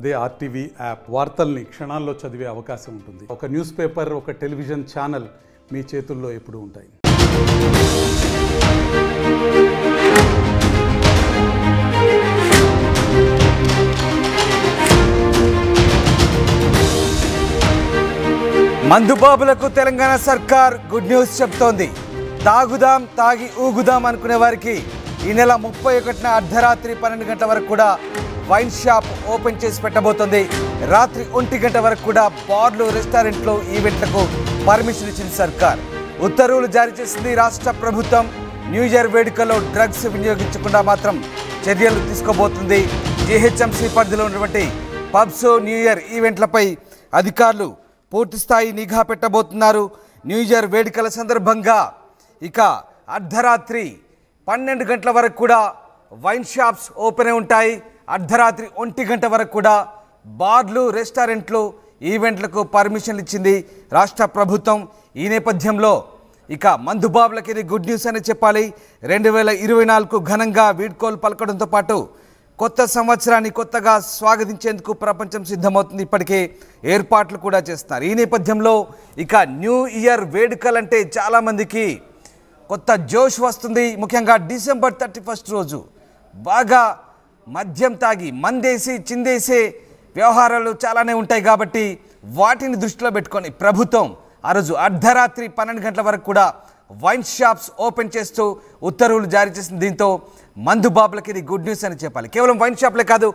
అదే RTV app వార్తల్ని క్షణాల్లో చదివే అవకాశం ఉంటుంది. ఒక న్యూస్ పేపర్, ఒక టెలివిజన్ ఛానల్ మీ చేతుల్లో ఎప్పుడూ ఉంటాయి. మందుబాబులకు తెలంగాణ సర్కార్ గుడ్ న్యూస్ చెప్తోంది. తాగుదాం, తాగి ఊగుదాం అనుకునే వారికి ఈ నెల 31న అర్ధరాత్రి 12 గంటల వరకు కూడా వైన్ షాప్ ఓపెన్ చేసి పెట్టబోతోంది. రాత్రి 1 గంట వరకు కూడా బార్లు, రెస్టారెంట్లు, ఈవెంట్లకు పర్మిషన్ ఇచ్చింది సర్కార్. ఉత్తర్వులు జారీ చేసింది రాష్ట్ర ప్రభుత్వం. న్యూ ఇయర్ వేడుకల్లో డ్రగ్స్ వినియోగించకుండా మాత్రం చర్యలు తీసుకోబోతుంది. జీహెచ్ఎంసీ పరిధిలో ఉన్నటువంటి పబ్స్, న్యూ ఇయర్ ఈవెంట్లపై అధికారులు పూర్తిస్థాయి నిఘా పెట్టబోతున్నారు. న్యూ ఇయర్ వేడుకల సందర్భంగా ఇక అర్ధరాత్రి 12 గంటల వరకు కూడా వైన్ షాప్స్ ఓపెన్ ఉంటాయి. అర్ధరాత్రి 1 గంట వరకు కూడా బార్లు, రెస్టారెంట్లు, ఈవెంట్లకు పర్మిషన్లు ఇచ్చింది రాష్ట్ర ప్రభుత్వం. ఈ నేపథ్యంలో ఇక మందుబాబులకి ఇది గుడ్ న్యూస్ అని చెప్పాలి. 2024 ఘనంగా వీడ్కోలు పలకడంతో పాటు కొత్త సంవత్సరాన్ని కొత్తగా స్వాగతించేందుకు ప్రపంచం సిద్ధమవుతుంది. ఇప్పటికే ఏర్పాట్లు కూడా చేస్తున్నారు. ఈ నేపథ్యంలో ఇక న్యూ ఇయర్ వేడుకలంటే చాలామందికి కొత్త జోష్ వస్తుంది. ముఖ్యంగా డిసెంబర్ 31 రోజు బాగా మద్యం తాగి మందేసి చిందేసే వ్యవహారాలు చాలానే ఉంటాయి. కాబట్టి వాటిని దృష్టిలో పెట్టుకొని ప్రభుత్వం ఆ రోజు అర్ధరాత్రి 12 గంటల వరకు కూడా వైన్ షాప్స్ ఓపెన్ చేస్తూ ఉత్తర్వులు జారీ చేసింది. దీంతో మందుబాబులకి ఇది గుడ్ న్యూస్ అని చెప్పాలి. కేవలం వైన్ షాప్లే కాదు,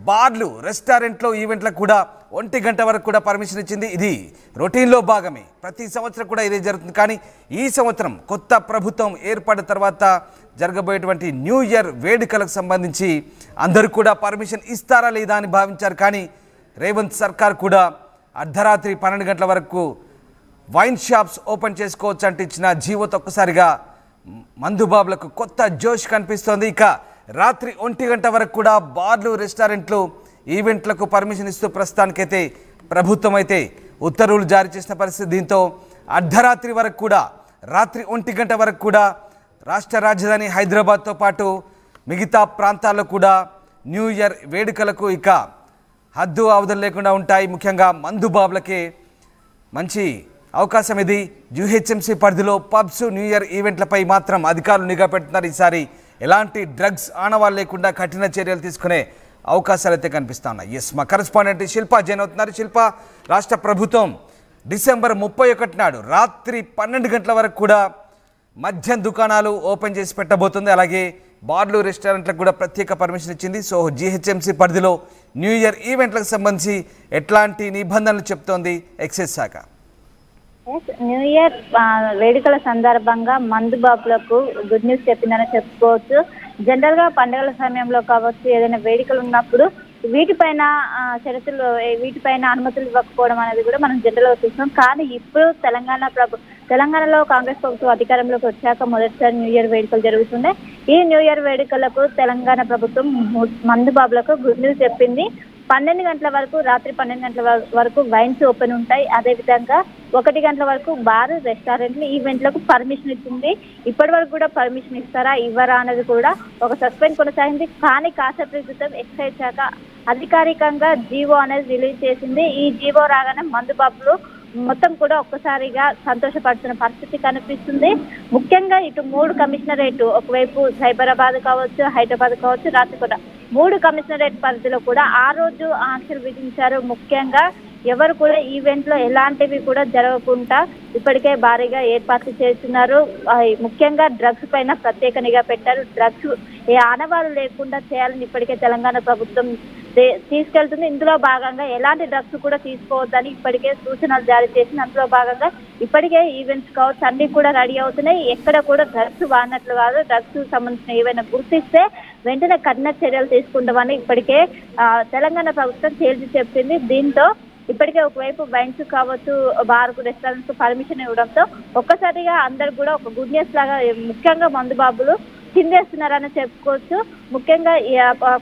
బార్లు, రెస్టారెంట్లు, ఈవెంట్లకు కూడా 1 గంట వరకు కూడా పర్మిషన్ ఇచ్చింది. ఇది రొటీన్లో భాగమే. ప్రతి సంవత్సరం కూడా ఇదే జరుగుతుంది. కానీ ఈ సంవత్సరం కొత్త ప్రభుత్వం ఏర్పడిన తర్వాత జరగబోయేటువంటి న్యూ ఇయర్ వేడుకలకు సంబంధించి అందరూ కూడా పర్మిషన్ ఇస్తారా లేదా అని భావించారు. కానీ రేవంత్ సర్కార్ కూడా అర్ధరాత్రి 12 గంటల వరకు వైన్ షాప్స్ ఓపెన్ చేసుకోవచ్చు అంటే ఇచ్చిన జీవోతో ఒక్కసారిగా మందుబాబులకు కొత్త జోష్ కనిపిస్తోంది. ఇక రాత్రి 1 గంట వరకు కూడా బార్లు, రెస్టారెంట్లు, ఈవెంట్లకు పర్మిషన్ ఇస్తూ ప్రస్తుతానికైతే ప్రభుత్వం అయితే ఉత్తర్వులు జారీ చేసిన పరిస్థితి. దీంతో అర్ధరాత్రి వరకు కూడా, రాత్రి 1 గంట వరకు కూడా రాష్ట్ర రాజధాని హైదరాబాద్తో పాటు మిగతా ప్రాంతాల్లో కూడా న్యూ ఇయర్ వేడుకలకు ఇక హద్దు అవధులు లేకుండా ఉంటాయి. ముఖ్యంగా మందుబాబులకే మంచి అవకాశం ఇది. జీహెచ్ఎంసీ పరిధిలో పబ్స్, న్యూ ఇయర్ ఈవెంట్లపై మాత్రం అధికారులు నిఘా పెడుతున్నారు. ఈసారి ఎలాంటి డ్రగ్స్ ఆనవాళ్ళు లేకుండా కఠిన చర్యలు తీసుకునే అవకాశాలు అయితే కనిపిస్తా ఉన్నాయి. ఎస్, మా కరెస్పాండెంట్ శిల్పా జైన్ అవుతున్నారు. శిల్ప, రాష్ట్ర ప్రభుత్వం డిసెంబర్ 31 నాడు రాత్రి 12 గంటల వరకు కూడా మద్యం దుకాణాలు ఓపెన్ చేసి పెట్టబోతుంది. అలాగే బార్లు, రెస్టారెంట్లకు కూడా ప్రత్యేక పర్మిషన్ ఇచ్చింది. సో జీహెచ్ఎంసీ పరిధిలో న్యూ ఇయర్ ఈవెంట్లకు సంబంధించి ఎట్లాంటి నిబంధనలు చెప్తోంది ఎక్సైజ్ శాఖ? న్యూ ఇయర్ వేడుకల సందర్భంగా మందుబాబులకు గుడ్ న్యూస్ చెప్పిందని చెప్పుకోవచ్చు. జనరల్ గా పండుగల సమయంలో కావచ్చు, ఏదైనా వేడుకలు ఉన్నప్పుడు వీటిపైన షరతులు, వీటిపైన అనుమతులు ఇవ్వకపోవడం అనేది కూడా మనం జనరల్ గా చూస్తున్నాం. కానీ ఇప్పుడు తెలంగాణలో కాంగ్రెస్ ప్రభుత్వం అధికారంలోకి వచ్చాక మొదటిసారి న్యూ ఇయర్ వేడుకలు జరుగుతున్నాయి. ఈ న్యూ ఇయర్ వేడుకలకు తెలంగాణ ప్రభుత్వం మందుబాబులకు గుడ్ న్యూస్ చెప్పింది. 12 గంటల వరకు, రాత్రి 12 గంటల వరకు వైన్స్ ఓపెన్ ఉంటాయి. అదేవిధంగా 1 గంటల వరకు బార్, రెస్టారెంట్లు, ఈవెంట్లకు పర్మిషన్ ఇచ్చింది. ఇప్పటి వరకు కూడా పర్మిషన్ ఇస్తారా ఇవ్వరా అనేది కూడా ఒక సస్పెన్స్ కొనసాగింది. కానీ కాసేపటి క్రితం ఎక్సైజ్ శాఖ అధికారికంగా జీవో అనేది రిలీజ్ చేసింది. ఈ జీవో రాగానే మందుబాబులు మొత్తం కూడా ఒక్కసారిగా సంతోషపడుతున్న పరిస్థితి కనిపిస్తుంది. ముఖ్యంగా ఇటు 3 కమిషనరేట్, ఒకవైపు సైబరాబాద్ కావచ్చు, హైదరాబాద్ కావచ్చు, రాత్రికోట 3 కమిషనరేట్ పరిధిలో కూడా ఆ రోజు ఆంక్షలు విధించారు. ముఖ్యంగా ఎవరు కూడా ఈవెంట్లో ఎలాంటివి కూడా జరగకుండా ఇప్పటికే భారీగా ఏర్పాట్లు చేస్తున్నారు. ముఖ్యంగా డ్రగ్స్ పైన ప్రత్యేక నిఘా పెట్టారు. డ్రగ్స్ ఏ ఆనవాళ్ళు లేకుండా చేయాలని ఇప్పటికే తెలంగాణ ప్రభుత్వం తీసుకెళ్తుంది. ఇందులో భాగంగా ఎలాంటి డ్రగ్స్ కూడా తీసుకోవద్దని ఇప్పటికే సూచనలు జారీ చేసింది. అందులో భాగంగా ఇప్పటికే ఈవెంట్స్ కావచ్చు అన్ని కూడా రెడీ అవుతున్నాయి. ఎక్కడ కూడా డ్రగ్స్ వాడినట్లు కాదు. డ్రగ్స్ సంబంధించిన ఏవైనా గుర్తిస్తే వెంటనే కఠిన చర్యలు తీసుకుంటామని ఇప్పటికే తెలంగాణ ప్రభుత్వం తేల్చి చెప్పింది. దీంతో ఇప్పటికే ఒకవైపు వైన్స్ కావచ్చు, బార్కు, రెస్టారెంట్స్ పర్మిషన్ ఇవ్వడంతో ఒక్కసారిగా అందరు కూడా ఒక గుడ్ న్యూస్ లాగా ముఖ్యంగా మందుబాబులు చిందేస్తున్నారని చెప్పుకోవచ్చు. ముఖ్యంగా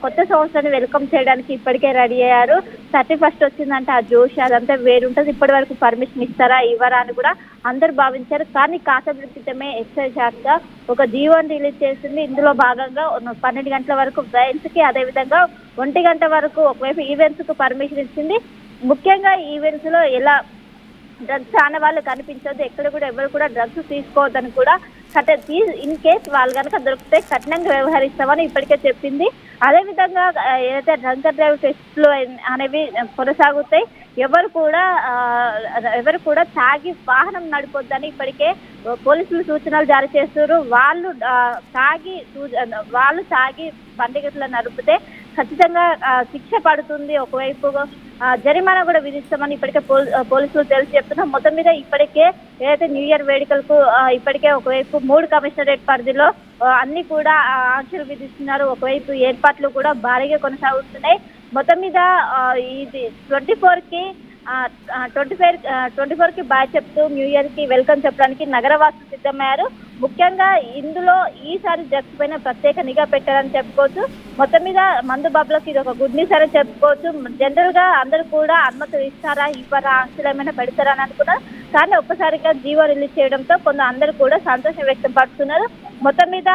కొత్త సంవత్సరాన్ని వెల్కమ్ చేయడానికి ఇప్పటికే రెడీ అయ్యారు. 31st వచ్చిందంటే ఆ జోష్ అదంతా వేరుంటుంది. ఇప్పటి వరకు పర్మిషన్ ఇస్తారా ఇవ్వరా అని కూడా అందరు భావించారు. కానీ కాసేపటి క్రితమే ఎక్సైజ్ శాఖ ఒక జీవోని రిలీజ్ చేసింది. ఇందులో భాగంగా 12 గంటల వరకు వైన్స్ కి, అదేవిధంగా 1 గంట వరకు ఒకవైపు ఈవెంట్స్ కు పర్మిషన్ ఇచ్చింది. ముఖ్యంగా ఈవెంట్స్ లో ఎలా డ్రగ్స్ ఆనవాళ్ళు కనిపించదు, ఎక్కడ కూడా ఎవరు కూడా డ్రగ్స్ తీసుకోవద్దని కూడా ఇన్ కేస్ వాళ్ళు కనుక దొరికితే కఠినంగా వ్యవహరిస్తామని ఇప్పటికే చెప్పింది. అదేవిధంగా ఏదైతే డ్రంక్ అండ్ డ్రైవ్ టెస్టులు అనేవి కొనసాగుతాయి. ఎవరు కూడా తాగి వాహనం నడిపొద్దని ఇప్పటికే పోలీసులు సూచనలు జారీ చేస్తున్నారు. వాళ్ళు తాగి బండిగట్లు నడిపితే ఖచ్చితంగా శిక్ష పడుతుంది. ఒకవైపు జరిమానా కూడా విధిస్తామని ఇప్పటికే పోలీసులు తెలిసి చెప్తున్నారు. మొత్తం మీద ఇప్పటికే ఏదైతే న్యూ ఇయర్ వేడుకలకు ఇప్పటికే ఒకవైపు 3 కమిషనరేట్ పరిధిలో అన్ని కూడా ఆంక్షలు విధిస్తున్నారు. ఒకవైపు ఏర్పాట్లు కూడా భారీగా కొనసాగుతున్నాయి. మొత్తం మీద ఇది 24 కి బాయ్ చెప్తూ న్యూ ఇయర్ కి వెల్కమ్ చెప్పడానికి నగరవాసులు సిద్ధమయ్యారు. ముఖ్యంగా ఇందులో ఈసారి డ్రగ్స్ పైన ప్రత్యేక నిఘా పెట్టారని చెప్పుకోవచ్చు. మొత్తం మీద మందు బాబులకు ఇది ఒక గుడ్ న్యూస్ అని చెప్పుకోవచ్చు. జనరల్ గా అందరూ కూడా అనుమతులు ఇస్తారా ఇవ్వరా, ఆంక్షలు ఏమైనా పెడతారా అని అనుకున్నారు. కానీ ఒక్కసారిగా జీవో రిలీజ్ చేయడంతో అందరూ కూడా సంతోషం వ్యక్తం పడుతున్నారు. మొత్తం మీద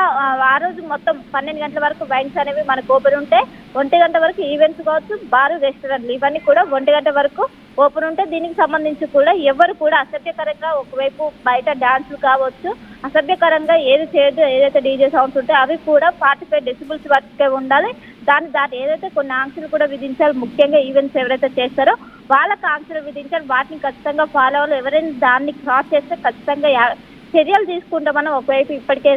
ఆ రోజు మొత్తం 12 గంటల వరకు వైన్స్ అనేవి మనకు ఓపెన్ ఉంటాయి. 1 గంట వరకు ఈవెంట్స్ కావచ్చు, బారు, రెస్టారెంట్లు ఇవన్నీ కూడా 1 గంట వరకు ఓపెన్ ఉంటాయి. దీనికి సంబంధించి కూడా ఎవరు కూడా అసభ్యకరంగా ఒకవైపు బయట డాన్సులు కావచ్చు, అసభ్యకరంగా ఏది చేయదు, ఏదైతే డీజే సౌండ్స్ ఉంటాయో అవి కూడా 45 డెసిబుల్స్ వరకే ఉండాలి. దాని ఏదైతే కొన్ని ఆంక్షలు కూడా విధించారు. ముఖ్యంగా ఈవెంట్స్ ఎవరైతే చేస్తారో వాళ్ళకి ఆంక్షలు విధించారు. వాటిని ఖచ్చితంగా ఫాలో అవ్వాలి. ఎవరైనా దాన్ని క్రాస్ చేస్తే ఖచ్చితంగా చర్యలు తీసుకుంటామని ఒకవైపు ఇప్పటికే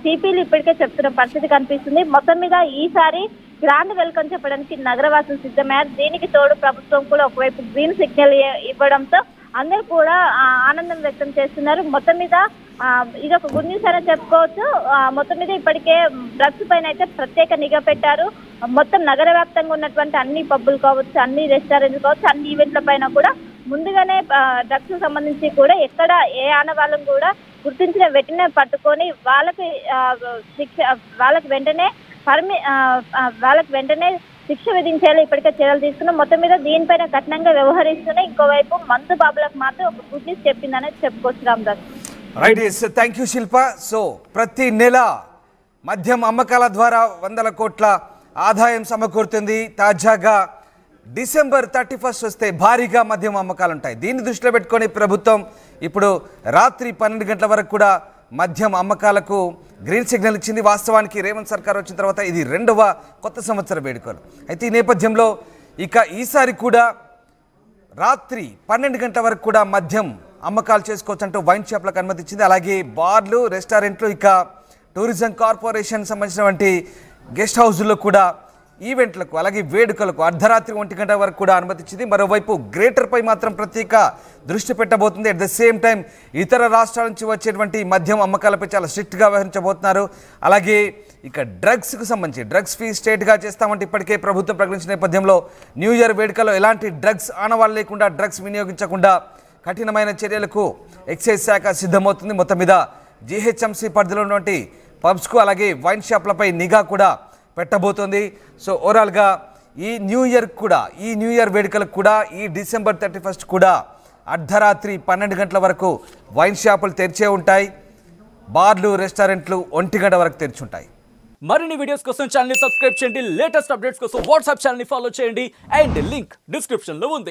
సిపిలు ఇప్పటికే చెప్తున్న పరిస్థితి కనిపిస్తుంది. మొత్తం మీద ఈసారి గ్రాండ్ వెల్కమ్ చెప్పడానికి నగరవాసులు సిద్ధమయ్యారు. దీనికి తోడు ప్రభుత్వం కూడా ఒకవైపు గ్రీన్ సిగ్నల్ ఇవ్వడంతో అందరూ కూడా ఆనందం వ్యక్తం చేస్తున్నారు. మొత్తం మీద ఇది ఒక గుడ్ న్యూస్ అని చెప్పుకోవచ్చు. మొత్తం మీద ఇప్పటికే డ్రగ్స్ పైన అయితే ప్రత్యేక నిఘా పెట్టారు. మొత్తం నగర వ్యాప్తంగా ఉన్నటువంటి అన్ని పబ్బులు కావచ్చు, అన్ని రెస్టారెంట్లు కావచ్చు, అన్ని ఈవెంట్ల పైన కూడా ముందుగానే డ్రగ్స్ సంబంధించి కూడా ఎక్కడ ఏ ఆనవాళ్ళను కూడా గుర్తించిన వెంటనే పట్టుకొని వాళ్ళకి వెంటనే శిక్ష విధించేలా ఇప్పటికే చర్యలు తీసుకున్నాం. మొత్తం మీద దీనిపైన కఠినంగా వ్యవహరిస్తూనే ఇంకోవైపు మందు బాబులకు మాత్రం ఒక గుడ్ న్యూస్ చెప్పిందని చెప్పుకోవచ్చు. Ramadas. Right, thank you Shilpa. So ప్రతి నెల మద్యం అమ్మకాల ద్వారా 100 కోట్ల ఆదాయం సమకూరుతుంది. తాజాగా డిసెంబర్ 31 వస్తే భారీగా మద్యం అమ్మకాలు ఉంటాయి. దీన్ని దృష్టిలో పెట్టుకొని ప్రభుత్వం ఇప్పుడు రాత్రి 12 గంటల వరకు కూడా మద్యం అమ్మకాలకు గ్రీన్ సిగ్నల్ ఇచ్చింది. వాస్తవానికి రేవంత్ సర్కార్ వచ్చిన తర్వాత ఇది 2వ కొత్త సంవత్సర వేడుకలు. అయితే ఈ నేపథ్యంలో ఇక ఈసారి కూడా రాత్రి 12 గంటల వరకు కూడా మద్యం అమ్మకాలు చేసుకోవచ్చు అంటూ వైన్ షాప్లకు అనుమతి ఇచ్చింది. అలాగే బార్లు, రెస్టారెంట్లు, ఇక టూరిజం కార్పొరేషన్ సంబంధించినటువంటి గెస్ట్ హౌస్లో కూడా ఈవెంట్లకు అలాగే వేడుకలకు అర్ధరాత్రి 1 గంట వరకు కూడా అనుమతి ఇచ్చింది. మరోవైపు గ్రేటర్పై మాత్రం ప్రత్యేక దృష్టి పెట్టబోతుంది. అట్ ద సేమ్ టైం ఇతర రాష్ట్రాల నుంచి వచ్చేటువంటి మద్యం అమ్మకాలపై చాలా స్ట్రిక్ట్గా వ్యవహరించబోతున్నారు. అలాగే ఇక డ్రగ్స్కు సంబంధించి డ్రగ్స్ ఫ్రీ స్టేట్గా చేస్తామంటే ఇప్పటికే ప్రభుత్వం ప్రకటించిన నేపథ్యంలో న్యూ ఇయర్ వేడుకలో ఎలాంటి డ్రగ్స్ ఆనవాళ్ళు లేకుండా, డ్రగ్స్ వినియోగించకుండా కఠినమైన చర్యలకు ఎక్సైజ్ శాఖ సిద్ధమవుతుంది. మొత్తం మీద జీహెచ్ఎంసీ పరిధిలో ఉన్నటువంటి పబ్స్కు అలాగే వైన్ షాప్లపై నిఘా కూడా పెట్టబోతోంది. సో ఓవరాల్గా ఈ న్యూ ఇయర్ వేడుకలకు కూడా ఈ డిసెంబర్ 31 కూడా అర్ధరాత్రి 12 గంటల వరకు వైన్ షాపులు తెరిచే ఉంటాయి. బార్లు, రెస్టారెంట్లు 1 గంట వరకు తెరిచి ఉంటాయి. మరిన్ని వీడియోస్ కోసం ఛానల్ ని సబ్స్క్రైబ్ చేయండి. లేటెస్ట్ అప్డేట్స్ కోసం వాట్సాప్ ఛానల్ ని ఫాలో చేయండి. అండ్ లింక్ డిస్క్రిప్షన్ లో ఉంది.